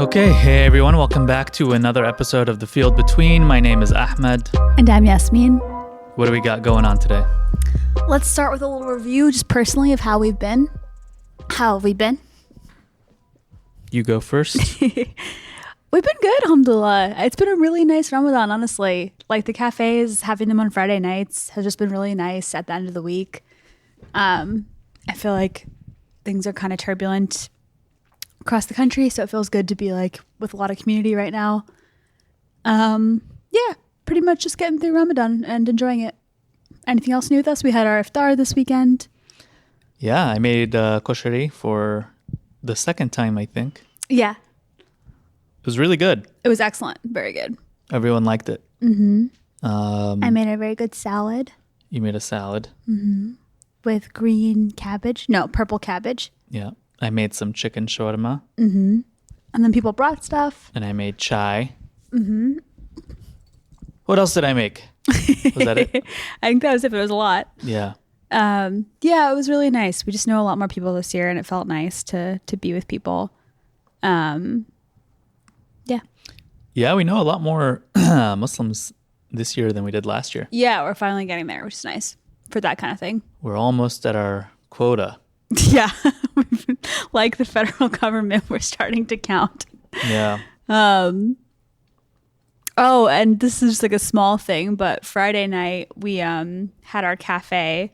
Okay, hey everyone, welcome back to another episode of The Field Between. My name is Ahmed. And I'm Yasmine. What do we got going on today? Let's start with a little review, just personally, of how we've been. How have we been? You go first. We've been good, alhamdulillah. It's been a really nice Ramadan, honestly. Like the cafes, having them on Friday nights has just been really nice at the end of the week. I feel like things are kind of turbulent across the country, so it feels good to be like with a lot of community right now. Yeah, pretty much just getting through Ramadan and enjoying it. Anything else new with us? We had our iftar this weekend. Yeah, I made koshari for the second time, I think. Yeah. It was really good. It was excellent. Very good. Everyone liked it. Mm-hmm. I made a very good salad. You made a salad. Mm-hmm. With green cabbage. No, purple cabbage. Yeah. I made some chicken shawarma. Mm-hmm. And then people brought stuff. And I made chai. Mm-hmm. What else did I make? Was that it? I think that was it. It was a lot. Yeah. Yeah, it was really nice. We just know a lot more people this year, and it felt nice to be with people. Yeah. Yeah, we know a lot more Muslims this year than we did last year. Yeah, we're finally getting there, which is nice for that kind of thing. We're almost at our quota. Yeah. Like the federal government, we're starting to count. Yeah. Oh, and this is just like a small thing, but Friday night we had our cafe,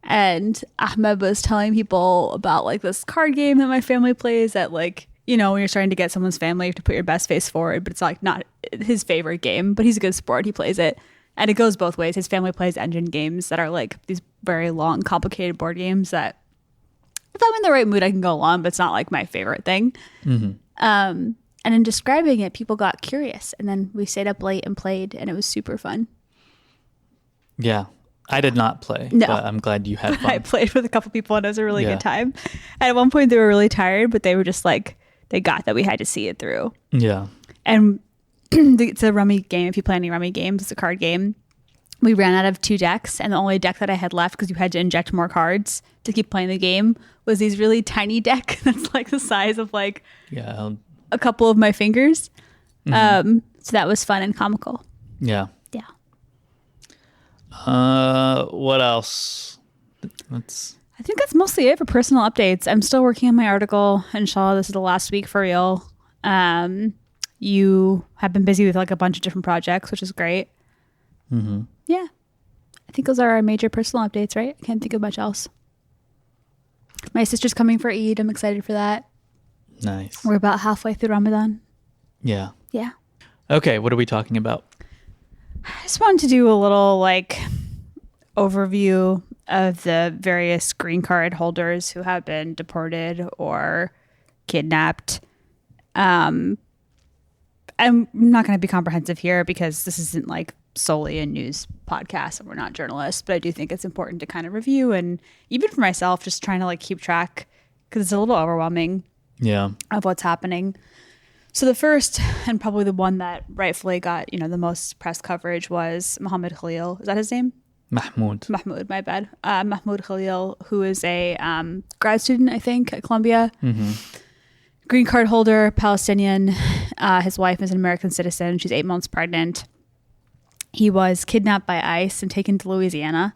and Ahmed was telling people about like this card game that my family plays that, like, you know, when you're starting to get someone's family, you have to put your best face forward, but it's like not his favorite game, but he's a good sport. He plays it. And it goes both ways. His family plays engine games that are like these very long, complicated board games that if I'm in the right mood, I can go along, but it's not like my favorite thing. Mm-hmm. And in describing it, people got curious. And then we stayed up late and played, and it was super fun. Yeah. I did not play, no. But I'm glad you had fun. I played with a couple people, and it was a really good time. And at one point, they were really tired, but they were just like, they got that we had to see it through. Yeah. And it's a rummy game. If you play any rummy games, it's a card game. We ran out of 2 decks, and the only deck that I had left, because you had to inject more cards to keep playing the game, was these really tiny deck that's like the size of like a couple of my fingers. Mm-hmm. So that was fun and comical. Yeah. Yeah. What else? I think that's mostly it for personal updates. I'm still working on my article. Inshallah, this is the last week for real. You have been busy with like a bunch of different projects, which is great. Mm-hmm. Yeah. I think those are our major personal updates, right? I can't think of much else. My sister's coming for Eid. I'm excited for that. Nice. We're about halfway through Ramadan. Yeah. Yeah. Okay, what are we talking about? I just wanted to do a little like overview of the various green card holders who have been deported or kidnapped. I'm not going to be comprehensive here because this isn't like solely a news podcast and we're not journalists, but I do think it's important to kind of review, and even for myself, just trying to like keep track because it's a little overwhelming. Yeah. Of what's happening. So the first, and probably the one that rightfully got, you know, the most press coverage was Mohammed Khalil. Is that his name? Mahmoud, my bad. Mahmoud Khalil, who is a grad student, I think, at Columbia. Mm-hmm. Green card holder, Palestinian. His wife is an American citizen. She's 8 months pregnant. He was kidnapped by ICE and taken to Louisiana.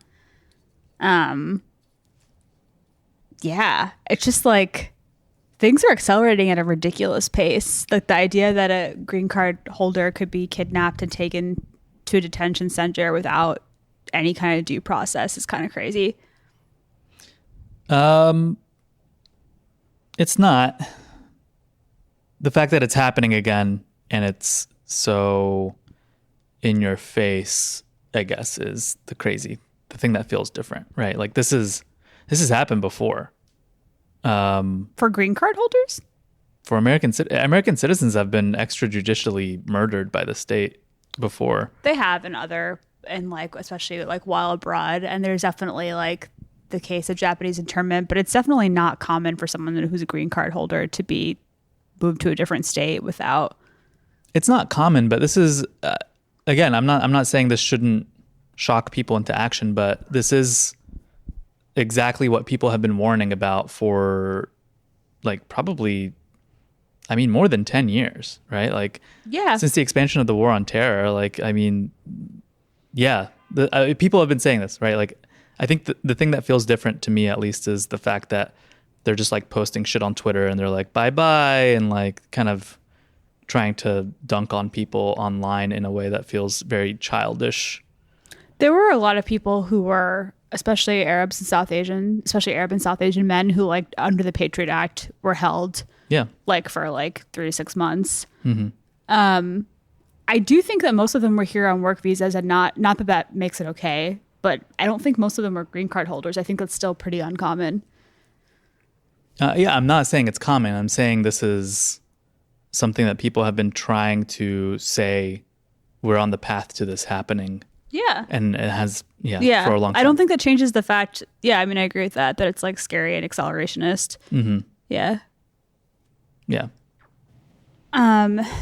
Yeah, it's just like things are accelerating at a ridiculous pace. Like the idea that a green card holder could be kidnapped and taken to a detention center without any kind of due process is kind of crazy. It's not. The fact that it's happening again and it's so in your face, I guess, is the thing that feels different, right? Like this has happened before. For green card holders? For American citizens have been extrajudicially murdered by the state before. They have and like especially like while abroad, and there's definitely like the case of Japanese internment, but it's definitely not common for someone who's a green card holder to be moved to a different state without. It's not common, but this is again, I'm not saying this shouldn't shock people into action, but this is exactly what people have been warning about for like probably I mean, more than 10 years, right? Like, Yeah. since the expansion of the war on terror, like, I mean, yeah, people have been saying this, right? Like, I think the thing that feels different to me, at least, is the fact that they're just like posting shit on Twitter and they're like, bye bye, and like kind of trying to dunk on people online in a way that feels very childish. There were a lot of people who were, especially Arabs and South Asian, especially Arab and South Asian men who, like, under the Patriot Act were held, Yeah. like, for like 3 to 6 months. Mm-hmm. I do think that most of them were here on work visas, and not that that makes it okay, but I don't think most of them were green card holders. I think that's still pretty uncommon. Yeah, I'm not saying it's common. I'm saying this is something that people have been trying to say, we're on the path to this happening. Yeah. And it has, Yeah. for a long time. I don't think that changes the fact. Yeah, I mean, I agree with that it's like scary and accelerationist. Mm-hmm. Yeah. Yeah.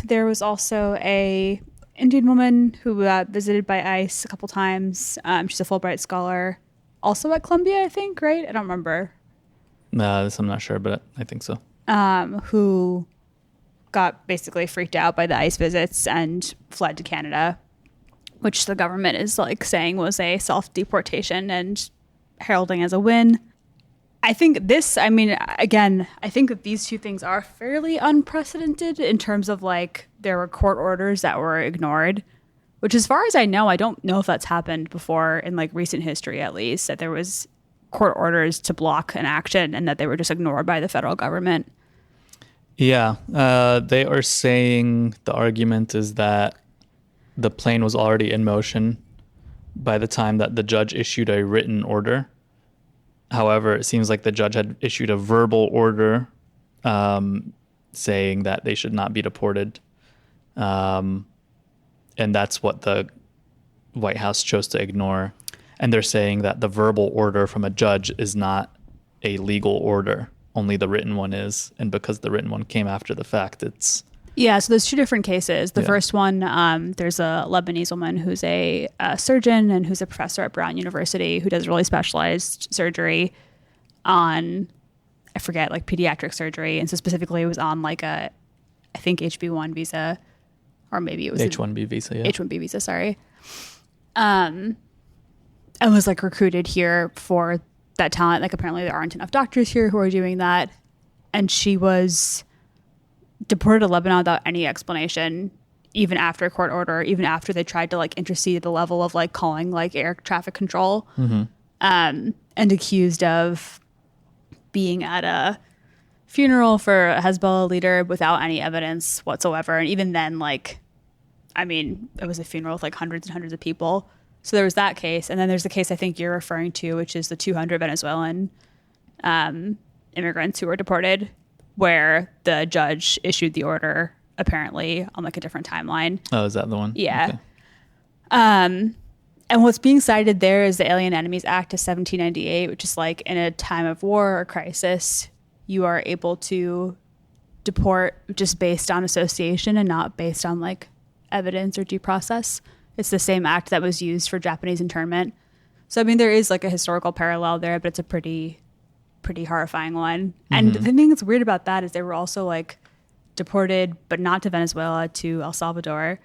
There was also a Indian woman who visited by ICE a couple times. She's a Fulbright scholar, also at Columbia, I think, right? I don't remember. This I'm not sure, but I think so. Who got basically freaked out by the ICE visits and fled to Canada, which the government is like saying was a self-deportation and heralding as a win. I think this, I mean, again, I think that these two things are fairly unprecedented in terms of like there were court orders that were ignored, which as far as I know, I don't know if that's happened before in like recent history, at least, that there was court orders to block an action and that they were just ignored by the federal government. Yeah. They are saying the argument is that the plane was already in motion by the time that the judge issued a written order. However, it seems like the judge had issued a verbal order saying that they should not be deported. And that's what the White House chose to ignore. And they're saying that the verbal order from a judge is not a legal order. Only the written one is. And because the written one came after the fact, it's... Yeah, so there's two different cases. The first one, there's a Lebanese woman who's a surgeon and who's a professor at Brown University who does really specialized surgery on, I forget, like pediatric surgery. And so specifically it was on like a, I think HB1 visa, or maybe it was H-1B visa, yeah. H-1B visa, sorry. And was like recruited here for that talent. Like apparently there aren't enough doctors here who are doing that. And she was deported to Lebanon without any explanation, even after a court order, even after they tried to like intercede at the level of like calling like air traffic control, and accused of being at a funeral for a Hezbollah leader without any evidence whatsoever. And even then, like, I mean, it was a funeral with like hundreds and hundreds of people. So there was that case. And then there's the case I think you're referring to, which is the 200 Venezuelan immigrants who were deported, where the judge issued the order apparently on like a different timeline. Oh, is that the one? Yeah. Okay. And what's being cited there is the Alien Enemies Act of 1798, which is like in a time of war or crisis, you are able to deport just based on association and not based on like evidence or due process. It's the same act that was used for Japanese internment. So, I mean, there is like a historical parallel there, but it's a pretty horrifying one. And the thing that's weird about that is they were also like deported, but not to Venezuela, to El Salvador,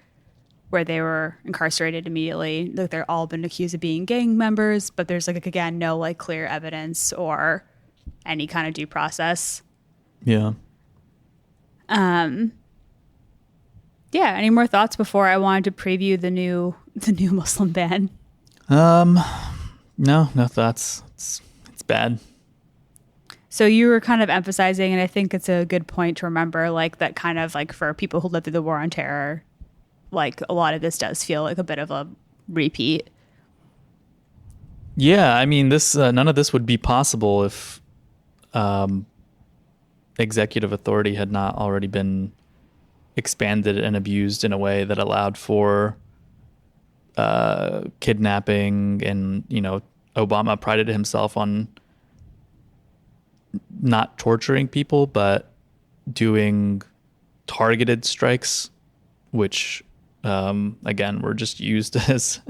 where they were incarcerated immediately. Like they're all been accused of being gang members, but there's like again no like clear evidence or any kind of due process. Yeah. Yeah. Any more thoughts before I wanted to preview the new Muslim ban? No thoughts. It's bad. So you were kind of emphasizing, and I think it's a good point to remember, like that kind of like for people who lived through the war on terror, like a lot of this does feel like a bit of a repeat. Yeah, I mean, this none of this would be possible if executive authority had not already been expanded and abused in a way that allowed for kidnapping. And, you know, Obama prided himself on not torturing people, but doing targeted strikes, which, again, were just used as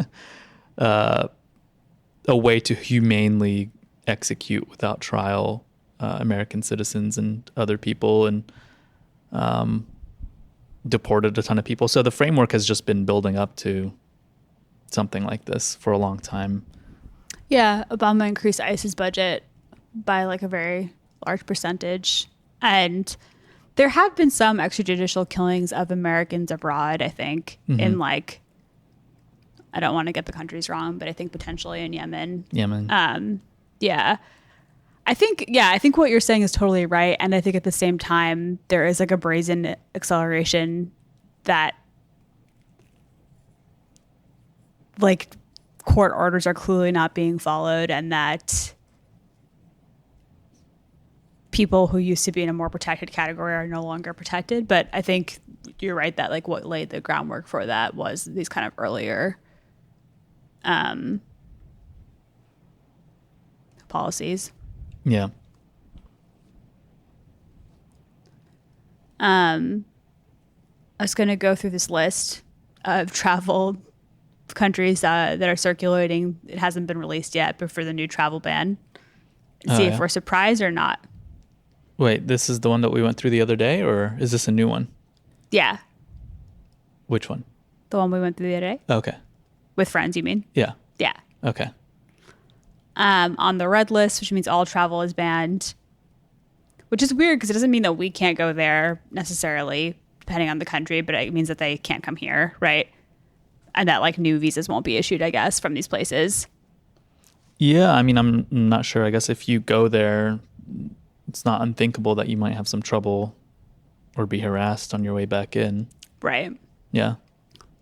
a way to humanely execute without trial American citizens and other people. And deported a ton of people. So the framework has just been building up to something like this for a long time. Yeah, Obama increased ICE's budget by like a very large percentage. And there have been some extrajudicial killings of Americans abroad, I think, in like, I don't want to get the countries wrong, but I think potentially in Yemen. Yeah. I think what you're saying is totally right. And I think at the same time, there is like a brazen acceleration that like court orders are clearly not being followed, and that people who used to be in a more protected category are no longer protected. But I think you're right that like what laid the groundwork for that was these kind of earlier policies. Yeah. I was going to go through this list of travel countries that are circulating. It hasn't been released yet, but for the new travel ban, see if we're surprised or not. Wait, this is the one that we went through the other day, or is this a new one? Yeah. Which one? The one we went through the other day? Okay. With friends, you mean? Yeah. Yeah. Okay. On the red list, which means all travel is banned, which is weird because it doesn't mean that we can't go there necessarily, depending on the country, but it means that they can't come here, right? And that like new visas won't be issued, I guess, from these places. Yeah, I mean, I'm not sure. I guess if you go there, it's not unthinkable that you might have some trouble or be harassed on your way back in. Right. Yeah.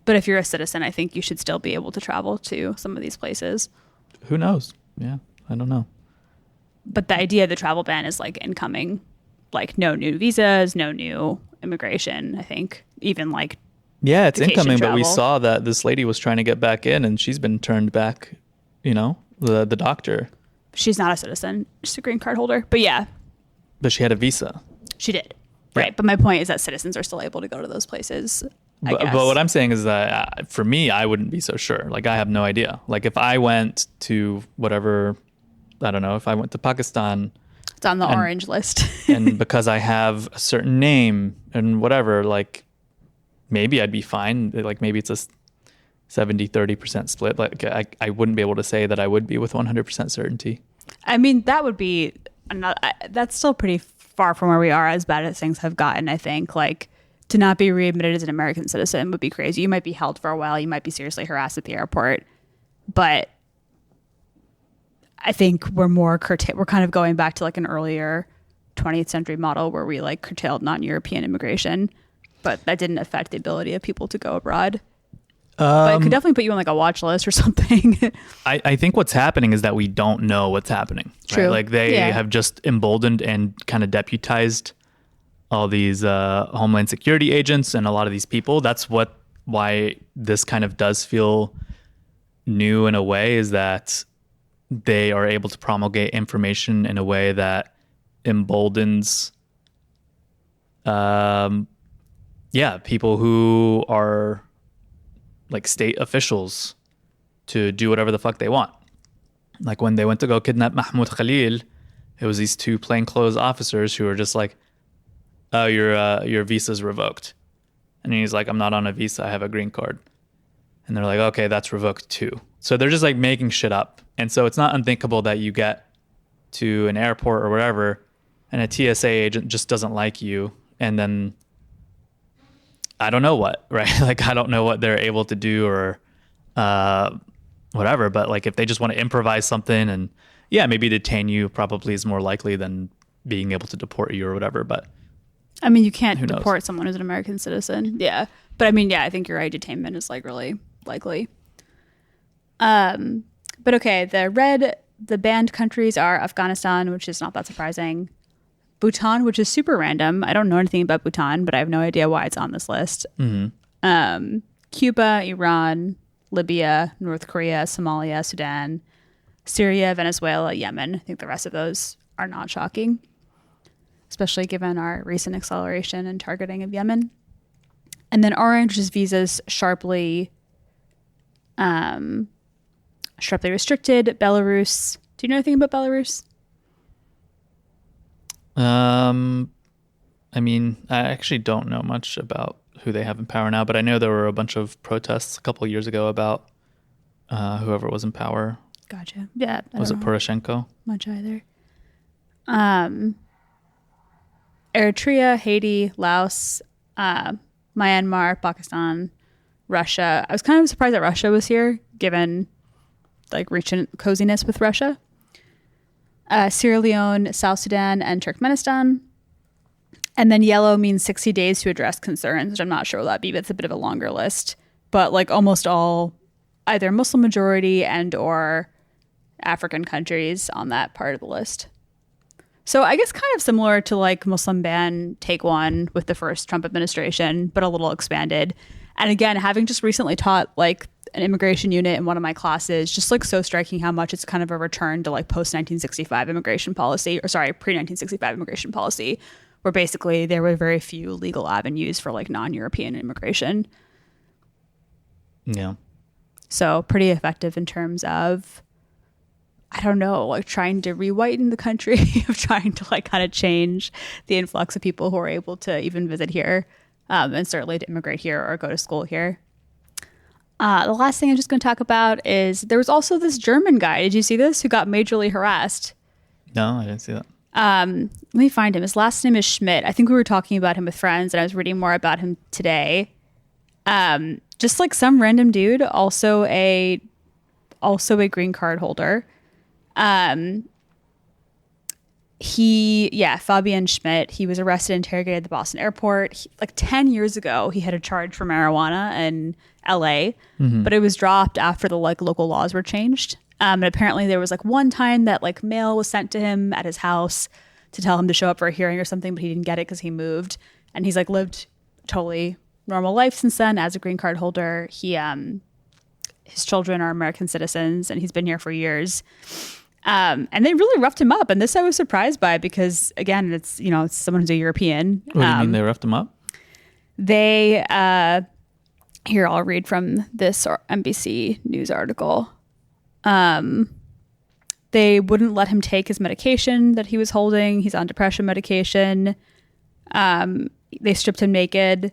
But if you're a citizen, I think you should still be able to travel to some of these places. Who knows? Yeah, I don't know. But the idea of the travel ban is like incoming, like no new visas, no new immigration, I think. Even like yeah, it's incoming, travel. But we saw that this lady was trying to get back in and she's been turned back, you know, the doctor. She's not a citizen. She's a green card holder. But yeah. But she had a visa. She did. Yeah. Right. But my point is that citizens are still able to go to those places. But what I'm saying is that for me, I wouldn't be so sure. Like, I have no idea. Like, if I went to whatever, I don't know, if I went to Pakistan. It's on the orange list. And because I have a certain name and whatever, like, maybe I'd be fine. Like, maybe it's a 70-30% split. Like, I wouldn't be able to say that I would be with 100% certainty. I mean, that would be, that's still pretty far from where we are, as bad as things have gotten, I think. Like, to not be readmitted as an American citizen would be crazy. You might be held for a while. You might be seriously harassed at the airport. But I think we're kind of going back to like an earlier 20th century model where we like curtailed non-European immigration, but that didn't affect the ability of people to go abroad. But it could definitely put you on like a watch list or something. I think what's happening is that we don't know what's happening. True. Right? Like they have just emboldened and kind of deputized all these Homeland Security agents and a lot of these people. That's why this kind of does feel new in a way, is that they are able to promulgate information in a way that emboldens people who are like state officials to do whatever the fuck they want. Like when they went to go kidnap Mahmoud Khalil, it was these two plainclothes officers who were just like, oh, your visa's revoked. And he's like, I'm not on a visa, I have a green card. And they're like, okay, that's revoked too. So they're just like making shit up. And so it's not unthinkable that you get to an airport or wherever and a TSA agent just doesn't like you. And then I don't know what, right? Like, I don't know what they're able to do or whatever. But like, if they just want to improvise something and maybe detain you probably is more likely than being able to deport you or whatever. But I mean, you can't deport someone who's an American citizen. Yeah. But I mean, I think you're right. Detainment is like really likely. But okay, the banned countries are Afghanistan, which is not that surprising. Bhutan, which is super random. I don't know anything about Bhutan, but I have no idea why it's on this list. Mm-hmm. Cuba, Iran, Libya, North Korea, Somalia, Sudan, Syria, Venezuela, Yemen. I think the rest of those are not shocking, especially given our recent acceleration and targeting of Yemen. And then orange is visas sharply restricted. Belarus. Do you know anything about Belarus? I mean, I actually don't know much about who they have in power now, but I know there were a bunch of protests a couple of years ago about whoever was in power. Gotcha. Yeah. I Was don't it know Poroshenko? much either. Eritrea, Haiti, Laos, Myanmar, Pakistan, Russia. I was kind of surprised that Russia was here, given like recent coziness with Russia. Sierra Leone, South Sudan, and Turkmenistan. And then yellow means 60 days to address concerns, which I'm not sure what that'd be, but it's a bit of a longer list. But like almost all either Muslim majority and or African countries on that part of the list. So I guess kind of similar to like Muslim ban take one with the first Trump administration, but a little expanded. And again, having just recently taught like an immigration unit in one of my classes, just like so striking how much it's kind of a return to like post 1965 immigration policy, or sorry, pre 1965 immigration policy, where basically there were very few legal avenues for like non-European immigration. Yeah. So pretty effective in terms of, I don't know, like trying to re-whiten the country, of trying to like kind of change the influx of people who are able to even visit here, and certainly to immigrate here or go to school here. The last thing I'm just going to talk about is there was also this German guy. Did you see this? Who got majorly harassed. No, I didn't see that. Let me find him. His last name is Schmidt. I think we were talking about him with friends, and I was reading more about him today. Just like some random dude, also a green card holder. Fabian Schmidt, he was arrested and interrogated at the Boston airport. Like 10 years ago, he had a charge for marijuana in LA, but it was dropped after the like local laws were changed. And apparently there was like one time that like mail was sent to him at his house to tell him to show up for a hearing or something, but he didn't get it because he moved. And he's like lived totally normal life since then as a green card holder. His children are American citizens and he's been here for years. And they really roughed him up. And this I was surprised by because, again, it's someone who's a European. What do you mean they roughed him up? They, here, I'll read from this NBC News article. They wouldn't let him take his medication that he was holding. He's on depression medication. They stripped him naked,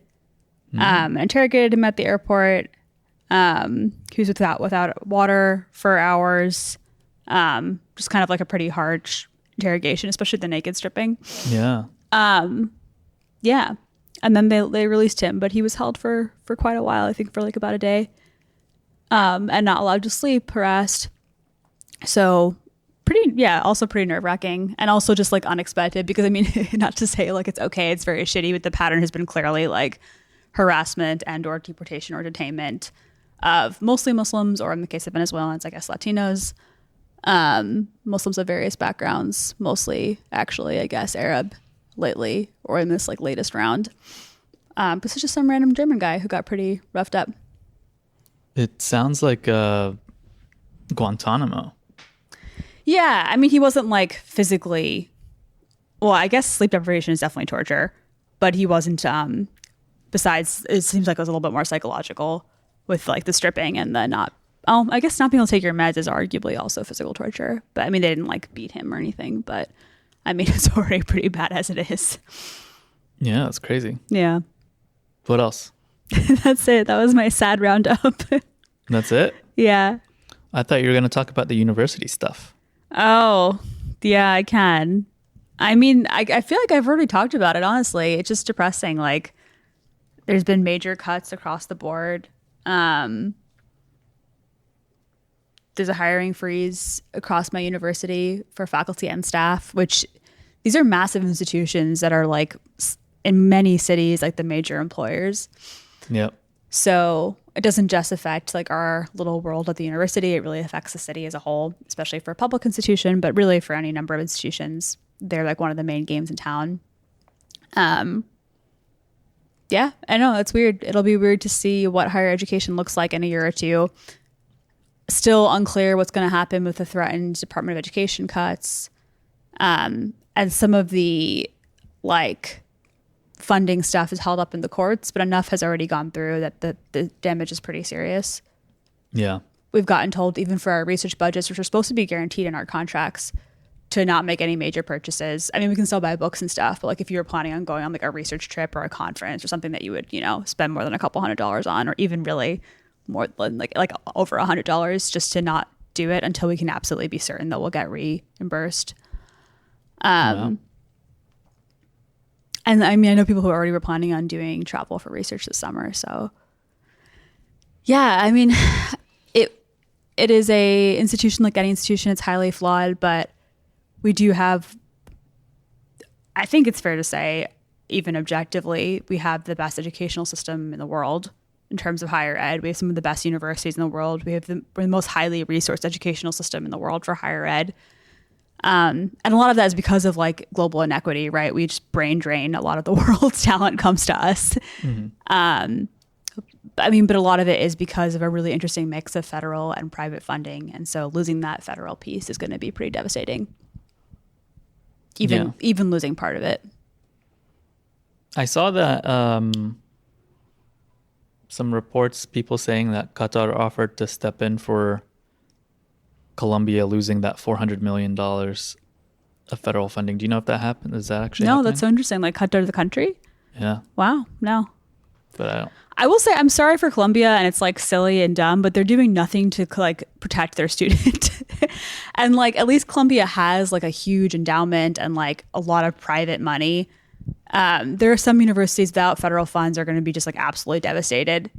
interrogated him at the airport. He was without water for hours. Just kind of like a pretty harsh interrogation, especially the naked stripping. Yeah. Yeah. And then they released him, but he was held for quite a while, I think for like about a day. And not allowed to sleep, harassed. So also pretty nerve wracking and also just like unexpected because I mean, not to say like it's okay, it's very shitty, but the pattern has been clearly like harassment and or deportation or detainment of mostly Muslims, or in the case of Venezuelans, I guess Latinos, Muslims of various backgrounds, mostly actually, I guess, Arab lately, or in this like latest round. But it's just some random German guy who got pretty roughed up. It sounds like Guantanamo. Yeah, I mean, he wasn't like physically. Well, I guess sleep deprivation is definitely torture, but he wasn't. Besides, it seems like it was a little bit more psychological with like the stripping and the not. Oh, I guess not being able to take your meds is arguably also physical torture. But I mean, they didn't like beat him or anything. But I mean, it's already pretty bad as it is. Yeah, that's crazy. Yeah. What else? That's it. That was my sad roundup. That's it? Yeah. I thought you were going to talk about the university stuff. Oh, yeah, I can. I mean, I feel like I've already talked about it, honestly. It's just depressing. Like, there's been major cuts across the board. There's a hiring freeze across my university for faculty and staff, which these are massive institutions that are like in many cities, like the major employers. Yep. So it doesn't just affect like our little world at the university. It really affects the city as a whole, especially for a public institution, but really for any number of institutions. They're like one of the main games in town. Yeah, I know it's weird. It'll be weird to see what higher education looks like in a year or two. Still unclear what's going to happen with the threatened Department of Education cuts. And some of the like funding stuff is held up in the courts, but enough has already gone through that the damage is pretty serious. Yeah. We've gotten told even for our research budgets, which are supposed to be guaranteed in our contracts, to not make any major purchases. I mean, we can still buy books and stuff, but like if you were planning on going on like a research trip or a conference or something that you would, spend more than a couple $100s on, or even really more than like over $100, just to not do it until we can absolutely be certain that we'll get reimbursed. Wow. And I mean, I know people who already were planning on doing travel for research this summer. So yeah, I mean, it is a institution like any institution. It's highly flawed, but we do have, I think it's fair to say, even objectively, we have the best educational system in the world in terms of higher ed. We have some of the best universities in the world. We're the most highly resourced educational system in the world for higher ed. And a lot of that is because of like global inequity, right? We just brain drain a lot of the world's talent comes to us. Mm-hmm. I mean, but a lot of it is because of a really interesting mix of federal and private funding. And so losing that federal piece is going to be pretty devastating. Even losing part of it. I saw that some reports, people saying that Qatar offered to step in for Columbia losing that $400 million of federal funding. Do you know if that happened? Is that actually happening? That's so interesting. Like Qatar, the country? Yeah. Wow. No. But I will say I'm sorry for Columbia, and it's like silly and dumb, but they're doing nothing to like protect their student. And like at least Columbia has like a huge endowment and like a lot of private money. There are some universities without federal funds are going to be just like absolutely devastated.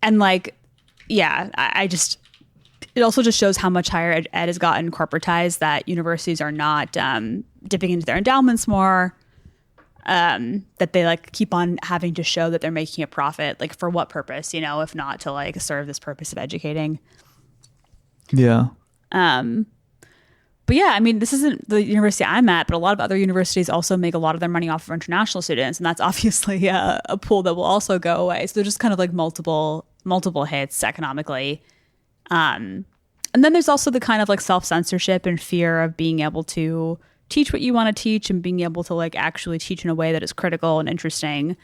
And like, yeah, it also just shows how much higher ed has gotten corporatized, that universities are not dipping into their endowments more. That they like keep on having to show that they're making a profit, like for what purpose, if not to like serve this purpose of educating. Yeah. But yeah, I mean, this isn't the university I'm at, but a lot of other universities also make a lot of their money off of international students, and that's obviously a pool that will also go away. So they're just kind of like multiple hits economically. And then there's also the kind of like self-censorship and fear of being able to teach what you want to teach and being able to like actually teach in a way that is critical and interesting.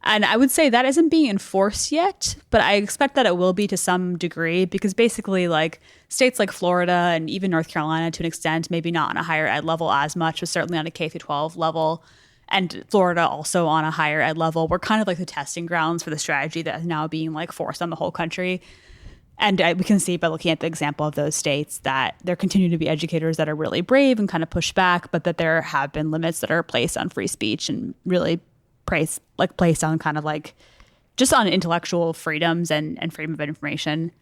And I would say that isn't being enforced yet, but I expect that it will be to some degree, because basically like states like Florida and even North Carolina to an extent, maybe not on a higher ed level as much, but certainly on a K through 12 level, and Florida also on a higher ed level, we're kind of like the testing grounds for the strategy that is now being like forced on the whole country. And we can see by looking at the example of those states that there continue to be educators that are really brave and kind of push back, but that there have been limits that are placed on free speech and really placed on kind of like just on intellectual freedoms and freedom of information.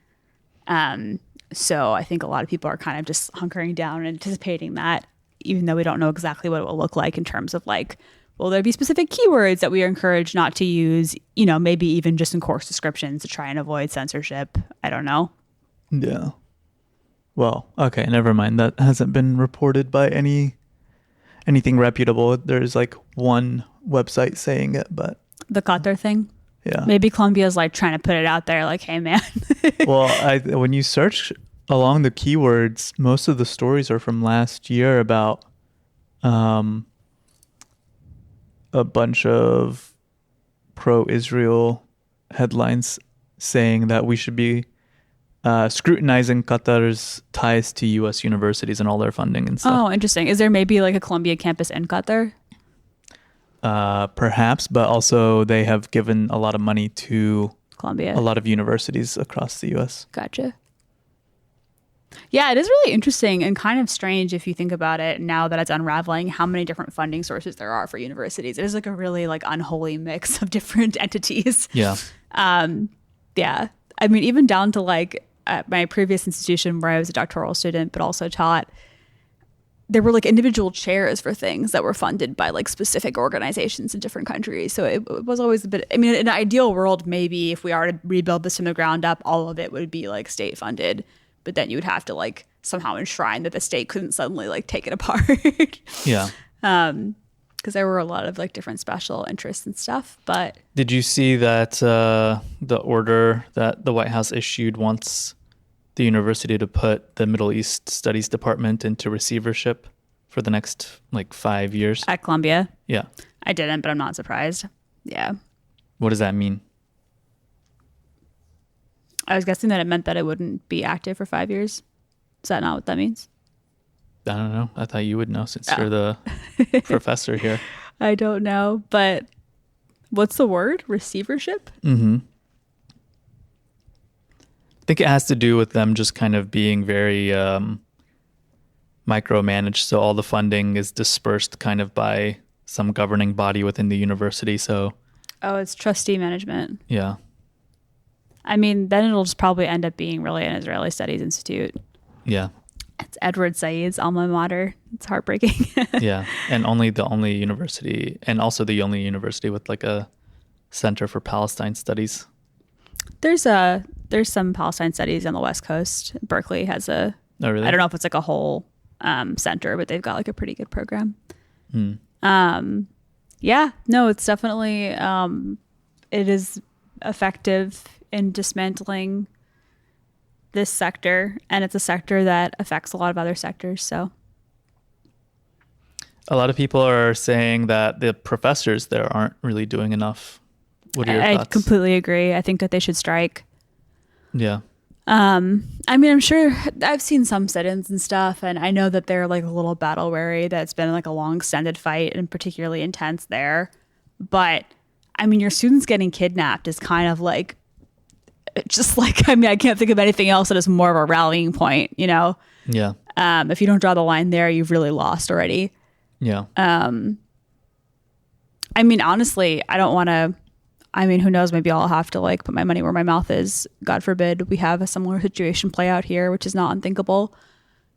So I think a lot of people are kind of just hunkering down and anticipating that, even though we don't know exactly what it will look like in terms of like, will there be specific keywords that we are encouraged not to use, maybe even just in course descriptions to try and avoid censorship. I don't know. Yeah. Well, okay, never mind. That hasn't been reported by anything reputable. There's like one website saying it, but the Qatar thing. Yeah. Maybe Columbia's like trying to put it out there like, hey man. Well, when you search along the keywords, most of the stories are from last year about a bunch of pro-Israel headlines saying that we should be scrutinizing Qatar's ties to U.S. universities and all their funding and stuff. Oh, interesting. Is there maybe like a Columbia campus in Qatar? Perhaps, but also they have given a lot of money to Columbia, a lot of universities across the U.S. Gotcha. Yeah, it is really interesting and kind of strange if you think about it now that it's unraveling how many different funding sources there are for universities. It is like a really like unholy mix of different entities. Yeah. Yeah. I mean, even down to like at my previous institution where I was a doctoral student, but also taught, there were like individual chairs for things that were funded by like specific organizations in different countries. So it was always a bit, I mean, in an ideal world, maybe if we are to rebuild this from the ground up, all of it would be like state funded. But then you would have to like somehow enshrine that the state couldn't suddenly like take it apart. Yeah. Because there were a lot of like different special interests and stuff. But did you see that the order that the White House issued wants the university to put the Middle East Studies Department into receivership for the next like 5 years? At Columbia? Yeah. I didn't, but I'm not surprised. Yeah. What does that mean? I was guessing that it meant that it wouldn't be active for 5 years. Is that not what that means? I don't know. I thought you would know since you're the professor here. I don't know, but what's the word? Receivership? Mm-hmm. I think it has to do with them just kind of being very micromanaged. So all the funding is dispersed kind of by some governing body within the university. So, oh, it's trustee management. Yeah. I mean, then it'll just probably end up being really an Israeli Studies Institute. Yeah. It's Edward Said's alma mater. It's heartbreaking. Yeah. And the only university, and also the only university with like a center for Palestine studies. There's some Palestine studies on the West Coast. Berkeley has a, oh, really? I don't know if it's like a whole center, but they've got like a pretty good program. Yeah, no, it's definitely, it is effective in dismantling this sector, and it's a sector that affects a lot of other sectors. So a lot of people are saying that the professors there aren't really doing enough. What are your thoughts? I completely agree. I think that they should strike. Yeah. I mean, I'm sure I've seen some sit-ins and stuff, and I know that they're like a little battle weary. That's been like a long extended fight and particularly intense there. But I mean, your students getting kidnapped is kind of like, just like, I mean, I can't think of anything else that is more of a rallying point, you know? Yeah. If you don't draw the line there, you've really lost already. Yeah. I mean, honestly, I don't want to, I mean, who knows? Maybe I'll have to like put my money where my mouth is. God forbid we have a similar situation play out here, which is not unthinkable.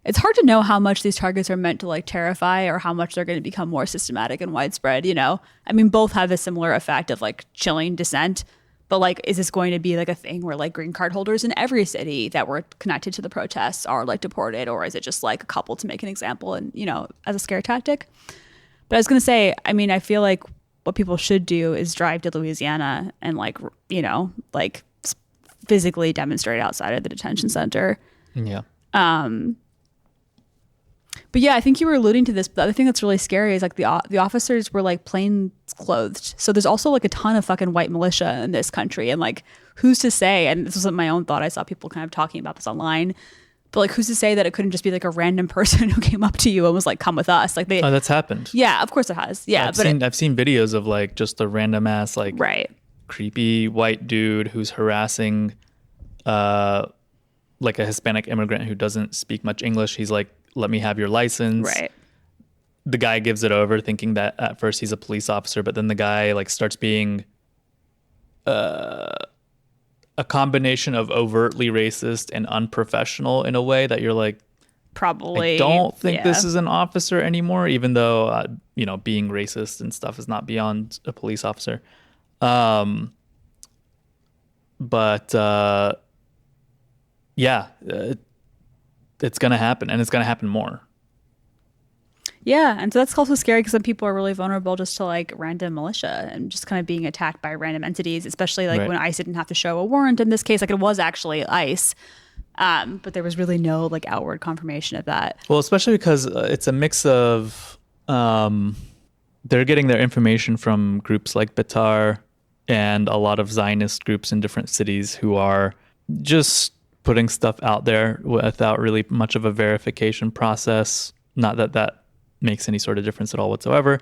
It's hard to know how much these targets are meant to like terrify or how much they're going to become more systematic and widespread, you know? I mean, both have a similar effect of like chilling dissent, but like, is this going to be like a thing where like green card holders in every city that were connected to the protests are like deported, or is it just like a couple to make an example and, you know, as a scare tactic? But I was going to say, I mean, I feel like what people should do is drive to Louisiana and like, you know, like physically demonstrate outside of the detention center. Yeah. But yeah, I think you were alluding to this. But the other thing that's really scary is like the officers were like plain clothed. So there's also like a ton of fucking white militia in this country. And like, who's to say, and this wasn't my own thought, I saw people kind of talking about this online, but like, who's to say that it couldn't just be like a random person who came up to you and was like, come with us? Like oh, that's happened. Yeah, of course it has. Yeah. I've seen videos of like just a random ass, like right, creepy white dude who's harassing like a Hispanic immigrant who doesn't speak much English. He's like, let me have your license. Right. The guy gives it over thinking that at first he's a police officer, but then the guy like starts being a combination of overtly racist and unprofessional in a way that you're like, probably I don't think this is an officer anymore, even though, you know, being racist and stuff is not beyond a police officer. Yeah, it's going to happen, and it's going to happen more. Yeah, and so that's also scary because some people are really vulnerable just to like random militia and just kind of being attacked by random entities, especially like when ICE didn't have to show a warrant in this case. Like it was actually ICE, but there was really no like outward confirmation of that. Well, especially because it's a mix of they're getting their information from groups like Betar and a lot of Zionist groups in different cities who are just putting stuff out there without really much of a verification process. Not that that makes any sort of difference at all whatsoever.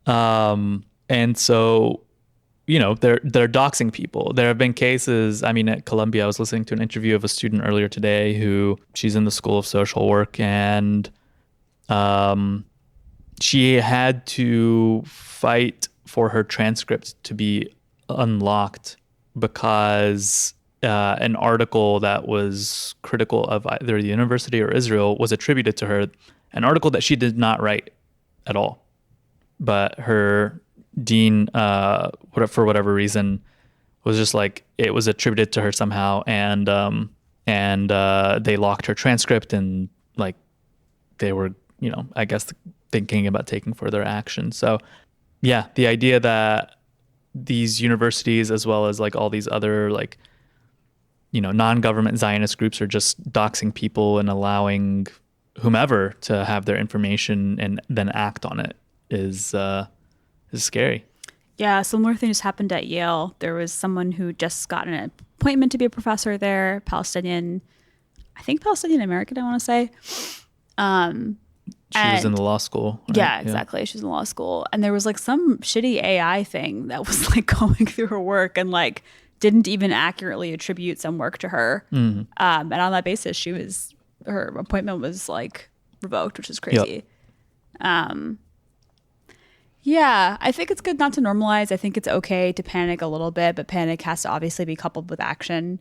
And so, you know, they're doxing people. There have been cases, I mean, at Columbia, I was listening to an interview of a student earlier today who she's in the School of Social Work, and she had to fight for her transcript to be unlocked because an article that was critical of either the university or Israel was attributed to her, an article that she did not write at all. But her dean, for whatever reason, was just like, it was attributed to her somehow, and they locked her transcript, and like they were, you know, I guess thinking about taking further action. So yeah, the idea that these universities, as well as like all these other like, you know, non-government Zionist groups are just doxing people and allowing whomever to have their information and then act on it is scary. Yeah, a similar thing just happened at Yale. There was someone who just got an appointment to be a professor there, Palestinian American, I want to say. She was in the law school. Right? Yeah, exactly. She was in law school. And there was like some shitty AI thing that was like going through her work and like didn't even accurately attribute some work to her. And on that basis, her appointment was like revoked, which is crazy. Yeah, I think it's good not to normalize. I think it's okay to panic a little bit, but panic has to obviously be coupled with action.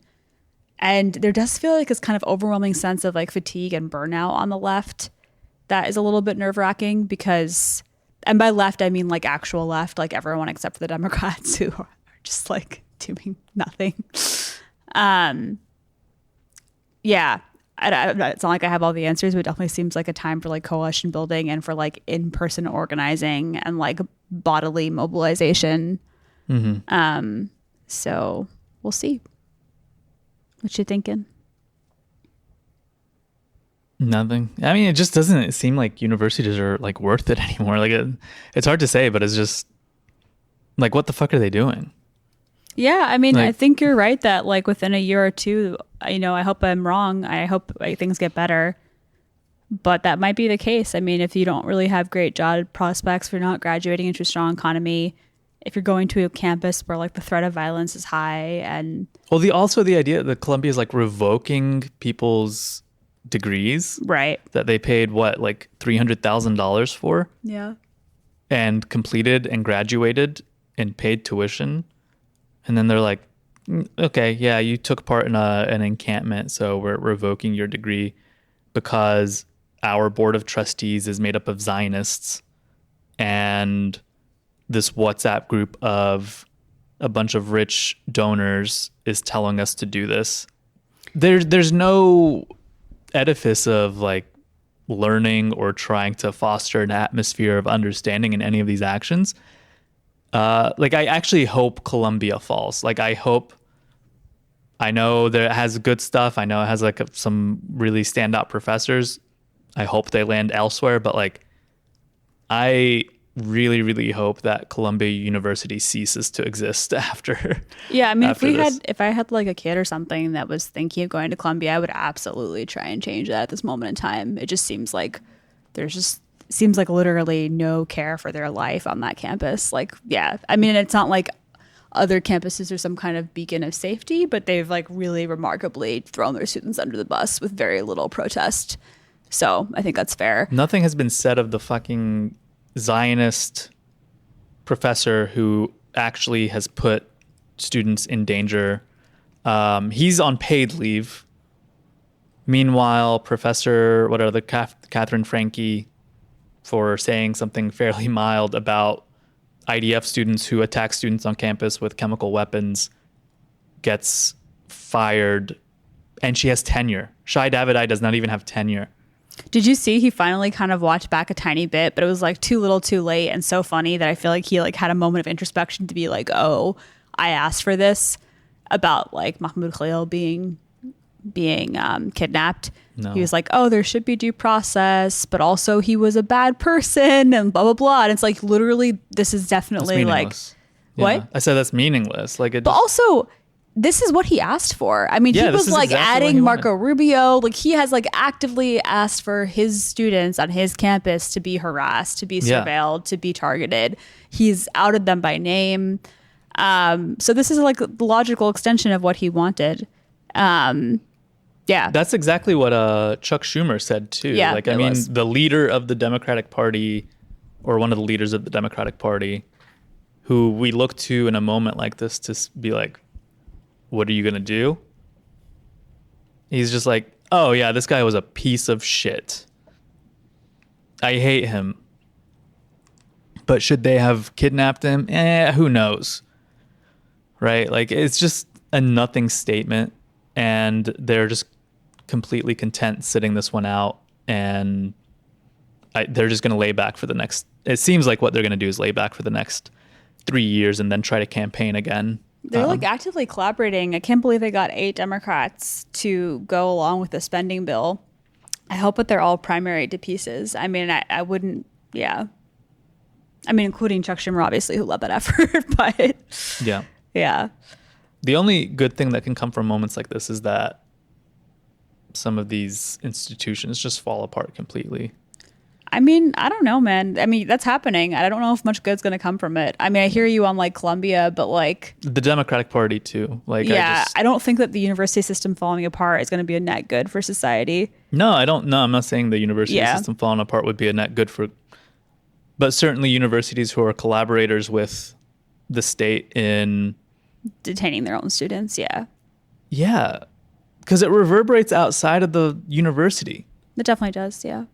And there does feel like this kind of overwhelming sense of like fatigue and burnout on the left that is a little bit nerve-wracking because, and by left, I mean like actual left, like everyone except for the Democrats who are just like doing nothing. Yeah, it's not like I have all the answers, but it definitely seems like a time for like coalition building and for like in-person organizing and like bodily mobilization. So we'll see. What you thinking? Nothing. I mean, it just doesn't seem like universities are like worth it anymore. Like it's hard to say, but it's just like, what the fuck are they doing? Yeah, I mean, like, I think you're right that like within a year or two, you know, I hope I'm wrong. I hope like, things get better. But that might be the case. I mean, if you don't really have great job prospects, if you're not graduating into a strong economy, if you're going to a campus where like the threat of violence is high and... Well, the idea that Columbia is like revoking people's degrees. Right. That they paid what, like $300,000 for? Yeah. And completed and graduated and paid tuition. And then they're like, okay, yeah, you took part in an encampment, so we're revoking your degree because our board of trustees is made up of Zionists and this WhatsApp group of a bunch of rich donors is telling us to do this. There's no edifice of like learning or trying to foster an atmosphere of understanding in any of these actions. Like I actually hope Columbia falls. Like I know that it has good stuff. I know it has like some really standout professors. I hope they land elsewhere, but like I really, really hope that Columbia University ceases to exist after. Yeah, I mean, if I had like a kid or something that was thinking of going to Columbia, I would absolutely try and change that at this moment in time. It just seems like seems like literally no care for their life on that campus. Like, yeah, I mean, it's not like other campuses are some kind of beacon of safety, but they've like really remarkably thrown their students under the bus with very little protest. So I think that's fair. Nothing has been said of the fucking Zionist professor who actually has put students in danger. He's on paid leave. Meanwhile, Catherine Franke, for saying something fairly mild about IDF students who attack students on campus with chemical weapons, gets fired, and she has tenure. Shai Davidai does not even have tenure. Did you see he finally kind of watched back a tiny bit, but it was like too little too late and so funny that I feel like he like had a moment of introspection to be like, oh, I asked for this about like Mahmoud Khalil being kidnapped. No. He was like, oh, there should be due process, but also he was a bad person and blah, blah, blah. And it's like, literally, this is definitely like, yeah. What? I said that's meaningless. Like, but also, this is what he asked for. I mean, he was like exactly adding Marco Rubio. Like he has like actively asked for his students on his campus to be harassed, to be surveilled, to be targeted. He's outed them by name. So this is like the logical extension of what he wanted. Yeah. That's exactly what Chuck Schumer said too. Yeah, like, I mean, the leader of the Democratic Party, or one of the leaders of the Democratic Party, who we look to in a moment like this to be like, what are you going to do? He's just like, oh yeah, this guy was a piece of shit. I hate him. But should they have kidnapped him? Who knows? Right? Like, it's just a nothing statement. And they're just completely content sitting this one out. And they're just going to lay back for the next... It seems like what they're going to do is lay back for the next 3 years and then try to campaign again. They're like actively collaborating. I can't believe they got 8 Democrats to go along with the spending bill. I hope that they're all primary to pieces. I mean, I wouldn't, yeah. I mean, including Chuck Schumer, obviously, who led that effort. But yeah. The only good thing that can come from moments like this is that some of these institutions just fall apart completely. I mean, I don't know, man. I mean, that's happening. I don't know if much good's going to come from it. I mean, I hear you on like Columbia, but like The Democratic Party too. Like, yeah, I don't think that the university system falling apart is going to be a net good for society. No, I don't. No, I'm not saying the university Yeah. system falling apart would be a net good for, but certainly universities who are collaborators with the state in, Detaining their own students, yeah. yeah, because it reverberates outside of the university. It definitely does, yeah.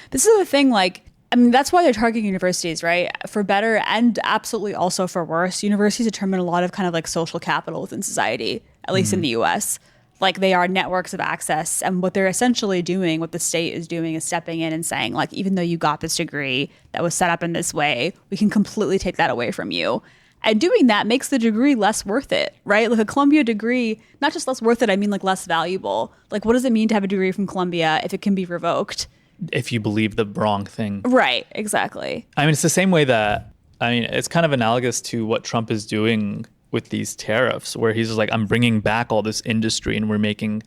This is the thing, like, I mean, that's why they're targeting universities, right? For better and absolutely also for worse. Universities determine a lot of kind of like social capital within society, at least in the US. Like they are networks of access. And what they're essentially doing, what the state is doing is stepping in and saying, like, even though you got this degree that was set up in this way, we can completely take that away from you. And doing that makes the degree less worth it, right? Like a Columbia degree, not just less worth it, I mean like less valuable. Like what does it mean to have a degree from Columbia if it can be revoked? If you believe the wrong thing. Right, exactly. I mean, it's the same way that, I mean, it's kind of analogous to what Trump is doing with these tariffs, where he's just like, I'm bringing back all this industry and we're making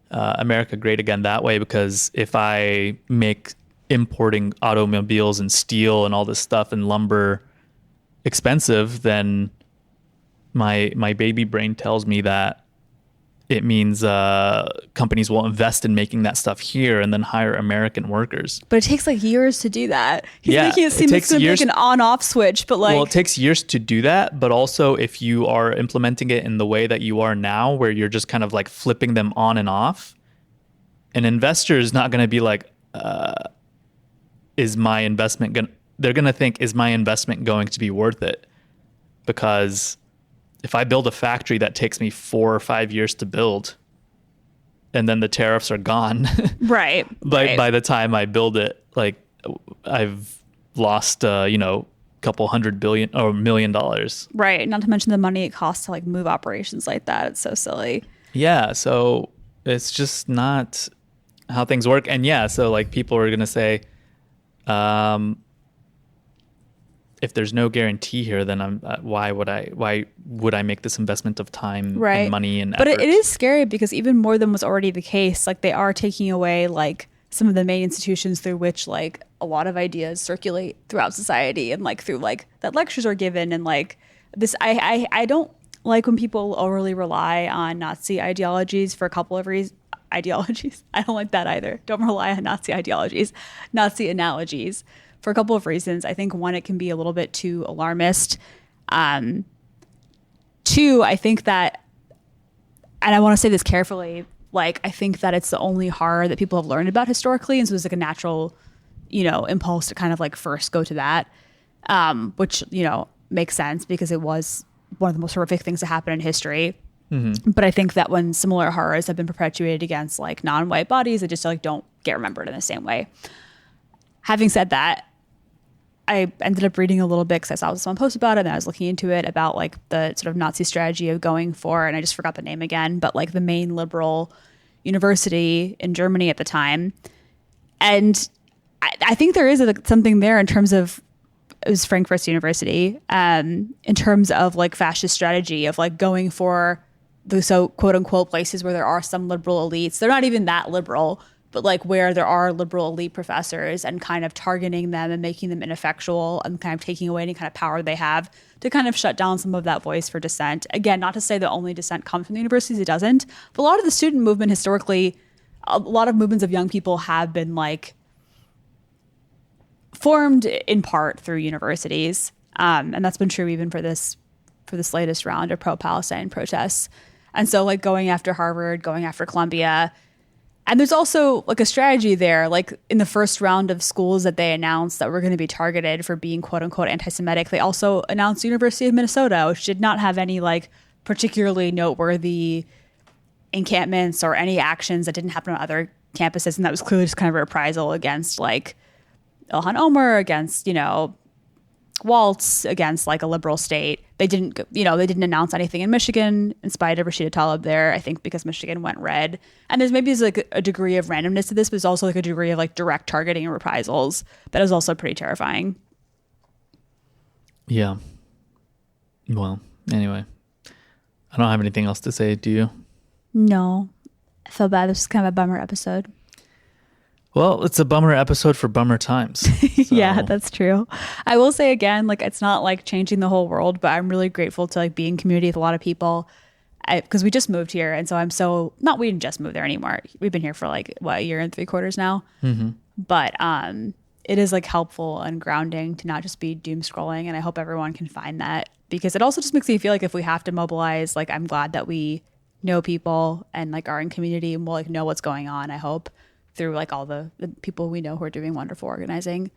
America great again that way, because if I make importing automobiles and steel and all this stuff and lumber expensive, then my baby brain tells me that it means companies will invest in making that stuff here and then hire American workers. But it takes like years to do that. He's Yeah, making it seem it like takes it's gonna be years- like an on-off switch, but like Well, it takes years to do that, but also if you are implementing it in the way that you are now, where you're just kind of like flipping them on and off, an investor is not going to be like, is my investment going to, they're going to think, is my investment going to be worth it? Because if I build a factory that takes me 4 or 5 years to build, and then the tariffs are gone, right. by the time I build it, like I've lost, couple $100 billion or $1 million. Right. Not to mention the money it costs to like move operations like that. It's so silly. Yeah. So it's just not how things work. And yeah, so like people are going to say, if there's no guarantee here, then why would I make this investment of time and money and but effort? it is scary because even more than was already the case, like they are taking away like some of the main institutions through which like a lot of ideas circulate throughout society, and like through like that lectures are given, and like this I don't like when people overly rely on Nazi ideologies for a couple of reasons. Ideologies, I don't like that either. Don't rely on Nazi ideologies, Nazi analogies, for a couple of reasons. I think one, it can be a little bit too alarmist. Two, I think that, and I want to say this carefully, like I think that it's the only horror that people have learned about historically, and so there's like a natural, impulse to kind of like first go to that, which makes sense because it was one of the most horrific things to happen in history. Mm-hmm. But I think that when similar horrors have been perpetuated against like non-white bodies, they just like don't get remembered in the same way. Having said that, I ended up reading a little bit because I saw someone post about it, and I was looking into it about like the sort of Nazi strategy of going for, and I just forgot the name again, but like the main liberal university in Germany at the time. And I think there is something there in terms of, it was Frankfurt University, in terms of like fascist strategy of like going for the so quote unquote places where there are some liberal elites. They're not even that liberal, but like where there are liberal elite professors, and kind of targeting them and making them ineffectual and kind of taking away any kind of power they have to kind of shut down some of that voice for dissent. Again, not to say that only dissent comes from the universities, it doesn't. But a lot of the student movement historically, a lot of movements of young people have been like formed in part through universities. And that's been true even for this latest round of pro-Palestine protests. And so like going after Harvard, going after Columbia. And there's also like a strategy there, like in the first round of schools that they announced that were going to be targeted for being quote unquote anti-Semitic, they also announced University of Minnesota, which did not have any like particularly noteworthy encampments or any actions that didn't happen on other campuses. And that was clearly just kind of a reprisal against like Ilhan Omar, against, Waltz, against like a liberal state. They didn't announce anything in Michigan in spite of Rashida Tlaib there, I think because Michigan went red. And there's like a degree of randomness to this, but there's also like a degree of like direct targeting and reprisals that is also pretty terrifying. Yeah. Well, anyway, I don't have anything else to say. Do you? No. I feel bad. This is kind of a bummer episode. Well, it's a bummer episode for bummer times. So. Yeah, that's true. I will say again, like it's not like changing the whole world, but I'm really grateful to like be in community with a lot of people because we just moved here. And so I'm so not, we didn't just move there anymore. We've been here for like what, a year and 3/4 now. Mm-hmm. But it is like helpful and grounding to not just be doom scrolling. And I hope everyone can find that because it also just makes me feel like if we have to mobilize, like I'm glad that we know people and like are in community and we'll like know what's going on, I hope, through like all the people we know who are doing wonderful organizing.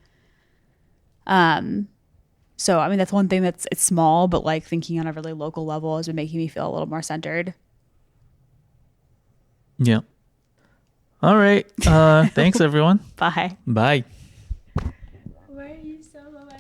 So I mean that's one thing it's small, but like thinking on a really local level has been making me feel a little more centered. Yeah. All right. Thanks everyone. Bye. Bye.